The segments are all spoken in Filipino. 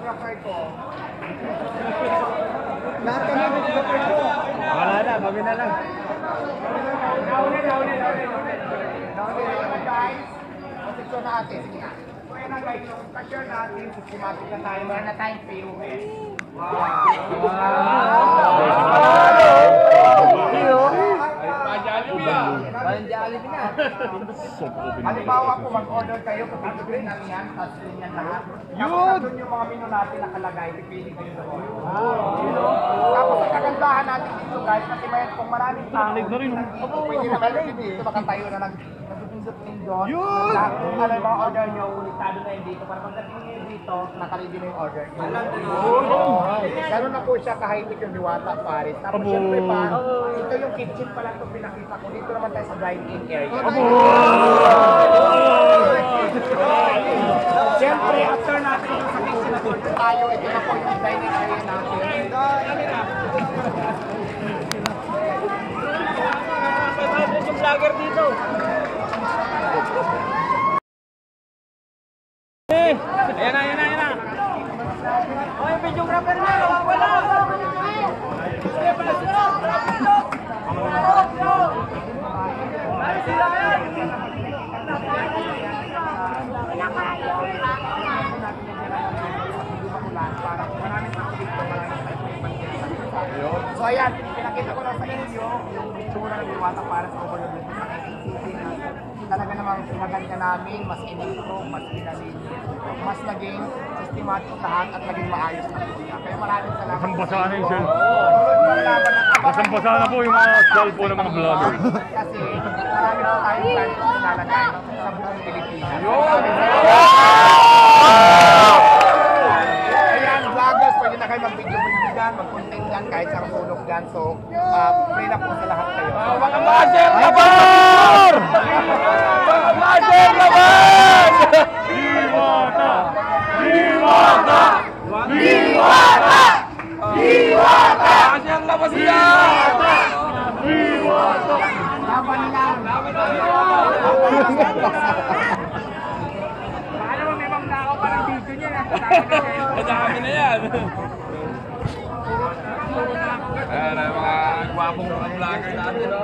videographer ko. Lahat kami videographer ko. Wala na, kami na lang. Nauli, guys. Posisyon natin. Sige na. So yan na guys, yung cashier natin, systematic na tayo. Meron na tayong POS. Halimbawa po, mag-order kayo, kapituloy namin yan, tapos din yan lahat. Tapos doon yung mga menu natin nakalagay, pipili kayo doon. Tapos ang kagandahan natin dito guys, kasi mayroon pong maraming tao. Pwede na meron dito, baka tayo na nagpindot din doon. Lahat kung ano yung mga order nyo, uliktado na yun dito. Para pagdating nyo dito, nakalidi na yung order nyo. Gano'n na po siya ka-high-tech yung Diwata Paris. Tapos syempre pa, ito yung kitchen pa lang itong pinakita ko. Dito naman tayo sa dine-in area. Siyempre, after natin yung sa kitchen na doon tayo, ito na po yung dine-in area natin. Yung vlogger dito. Ayan na. Oh, yung videographer na, wala. So ayan, pinakita ko lang sa inyo yung itsura ng Diwata Paris overload ng city na talaga namang pinaganda namin, mas in-improve, mas pinalinis, mas naging systematic lahat at naging maayos na po niya. Kaya maraming salamat. Basang-basa na yung cellphone. Basang-basa na po yung mga cellphone ng mga vlogger. Kasi marami po tayong plans na nilalagay sa buong Pilipinas. Ayan, vloggers, pwede na kayo mag-video dyan, mag-content dyan, kahit sa sulok dyan. So, pray na po sa lahat kayo. Mga master naman! Mga master naman! Diwata! Diwata! Diwata! Diwata! Kasi ang labas niya! Diwata! Laban lang! Paano mo may mamnakaw pa ng video niya? Madami na yan! Ayan ang mga gwapong mga vlogger natin, no?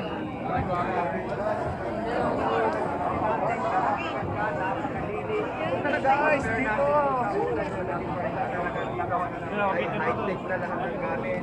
Guys, dito! High-tech na lahat ng gamit.